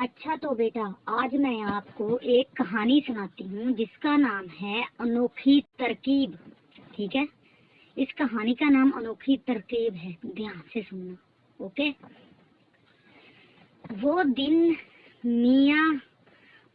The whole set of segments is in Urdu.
اچھا تو بیٹا آج میں آپ کو ایک کہانی سناتی ہوں جس کا نام ہے انوکھی ترکیب. ٹھیک ہے، اس کہانی کا نام انوکھی ترکیب ہے. دھیان سے سننا. اوکے. وہ دن میاں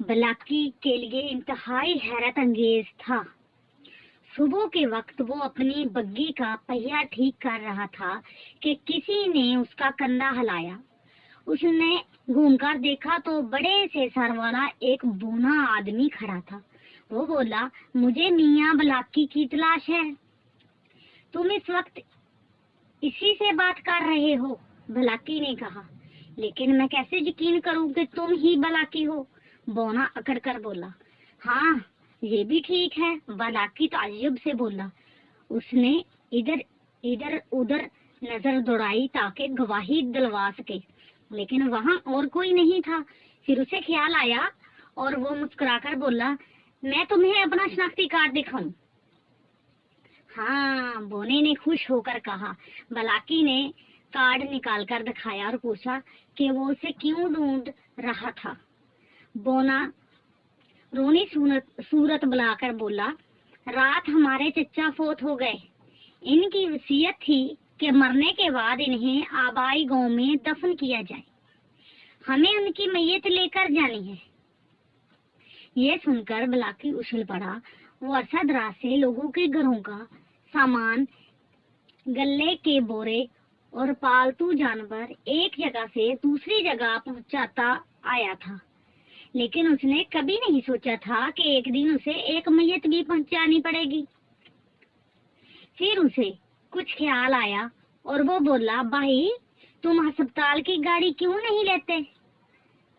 بلاکی کے لیے انتہائی حیرت انگیز تھا. صبح کے وقت وہ اپنی بگی کا پہیا ٹھیک کر رہا تھا کہ کسی نے اس کا کندھا ہلایا. اس نے گھوم کر دیکھا تو بڑے سے سر والا ایک بونا آدمی کھڑا تھا. وہ بولا، مجھے میاں بلاکی کی تلاش ہے. تم اس وقت اسی سے بات کر رہے ہو؟ بلاکی نے کہا. لیکن میں کیسے یقین کروں کہ تم ہی بلاکی ہو؟ بونا اکڑ کر بولا. ہاں یہ بھی ٹھیک ہے، بلاکی تعجب سے بولا. اس نے ادھر ادھر نظر دوڑائی تاکہ گواہی دلوا سکے، لیکن وہاں اور کوئی نہیں تھا. پھر اسے خیال آیا اور وہ مسکرا کر بولا، میں تمہیں اپنا شناختی کارڈ دکھاؤں؟ ہاں، بونے نے خوش ہو کر کہا. بلاکی نے کارڈ نکال کر دکھایا اور پوچھا کہ وہ اسے کیوں ڈھونڈ رہا تھا. بونا رونی صورت بلا کر بولا، رات ہمارے چچا فوت ہو گئے. ان کی وصیت تھی کہ مرنے کے بعد انہیں آبائی گاؤں میں دفن کیا جائے. ہمیں ان کی میت لے کر جانی ہے. یہ سن کر بلاکی اچھل پڑا. وہ عرصہ دراز سے لوگوں کے گھروں کا سامان، گلے کے بورے اور پالتو جانور ایک جگہ سے دوسری جگہ پہنچاتا آیا تھا، لیکن اس نے کبھی نہیں سوچا تھا کہ ایک دن اسے ایک میت بھی پہنچانی پڑے گی. پھر اسے کچھ خیال آیا اور وہ بولا، بھائی تم ہسپتال کی گاڑی کیوں نہیں لیتے؟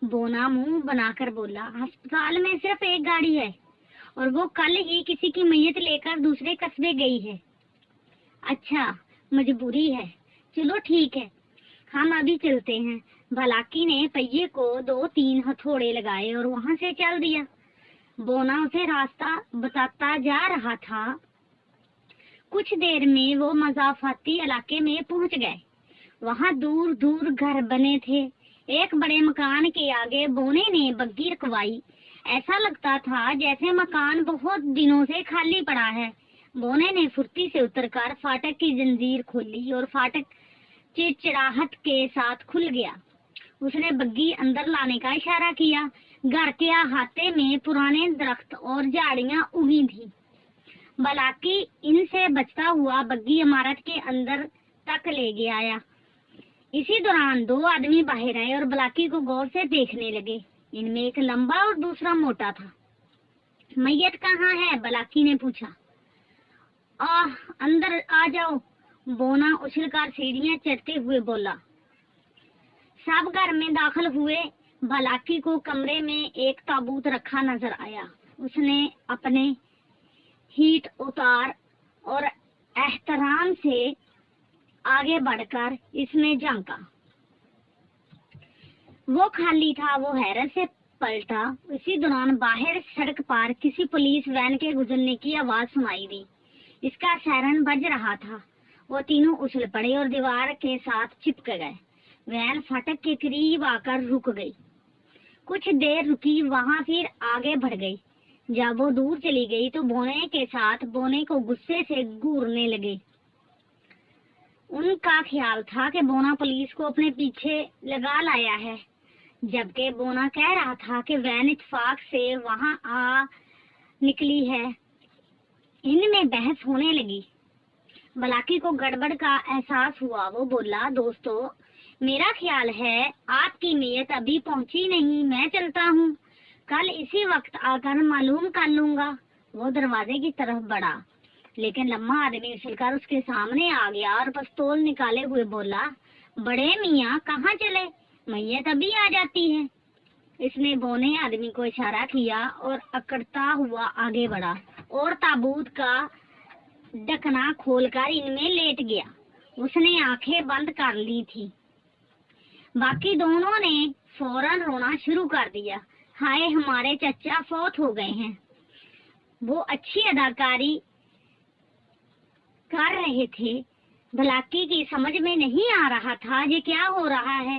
بونا منہ بنا کر بولا، ہسپتال میں صرف ایک گاڑی ہے اور وہ کل ہی کسی کی میت لے کر دوسرے قصبے گئی ہے. اچھا، مجبوری ہے. چلو ٹھیک ہے، ہم ابھی چلتے ہیں. بلاکی نے پہیے کو 2-3 ہتھوڑے لگائے اور وہاں سے چل دیا. بونا اسے راستہ بتاتا جا رہا تھا. کچھ دیر میں وہ مضافاتی علاقے میں پہنچ گئے. وہاں دور دور گھر بنے تھے. ایک بڑے مکان کے آگے بونے نے بگی رکوائی. ایسا لگتا تھا جیسے مکان بہت دنوں سے خالی پڑا ہے. بونے نے پھرتی سے اتر کر فاٹک کی زنجیر کھولی اور فاٹک چڑچڑاہٹ کے ساتھ کھل گیا. اس نے بگی اندر لانے کا اشارہ کیا. گھر کے احاطے میں پرانے درخت اور جھاڑیاں اگی تھیں. بلاکی ان سے بچتا ہوا بگی عمارت کے اندر تک لے گیا آیا. اسی دوران 2 آدمی باہر آئے اور بلاکی کو غور سے دیکھنے لگے. ان میں ایک لمبا اور دوسرا موٹا تھا. میت کہاں ہے؟ بلاکی نے پوچھا. اندر آ جاؤ، بونا اچھل کر سیڑھیاں چڑھتے ہوئے بولا. سب گھر میں داخل ہوئے. بلاکی کو کمرے میں ایک تابوت رکھا نظر آیا. اس نے اپنے ہیٹ اتار اور احترام سے آگے بڑھ کر اس میں جھانکا. وہ خالی تھا. وہ حیرت سے پلٹا. اسی دوران باہر سڑک پر کسی پولیس وین کے گزرنے کی آواز سنائی دی. اس کا سائرن بج رہا تھا. وہ تینوں اچھل پڑے اور دیوار کے ساتھ چپک گئے. وین فاٹک کے قریب آ کر رک گئی. کچھ دیر رکی، وہاں پھر آگے بڑھ گئی. جب وہ دور چلی گئی تو بونے کے ساتھ بونے کو غصے سے گھورنے لگے. ان کا خیال تھا کہ بونا پولیس کو اپنے پیچھے لگا لایا ہے، جبکہ بونا کہہ رہا تھا کہ وین اتفاق سے وہاں آ نکلی ہے. ان میں بحث ہونے لگی. بلاکی کو گڑبڑ کا احساس ہوا. وہ بولا، دوستو میرا خیال ہے آپ کی میت ابھی پہنچی نہیں. میں چلتا ہوں، کل اسی وقت آ کر معلوم کر لوں گا. وہ دروازے کی طرف بڑھا، لیکن لمبا آدمی اچھل کر اس کے سامنے آ گیا اور پستول نکالے ہوئے بولا، بڑے میاں کہاں چلے؟ میت ابھی آ جاتی ہے. اس نے بونے آدمی کو اشارہ کیا اور اکڑتا ہوا آگے بڑھا اور تابوت کا ڈھکنا کھول کر ان میں لیٹ گیا. اس نے آنکھیں بند کر لی تھی. باقی دونوں نے فوراً رونا شروع کر دیا. ہائے، ہمارے چچا فوت ہو گئے ہیں. وہ اچھی اداکاری کر رہے تھے. بلاکی کی سمجھ میں نہیں آ رہا تھا یہ کیا ہو رہا ہے.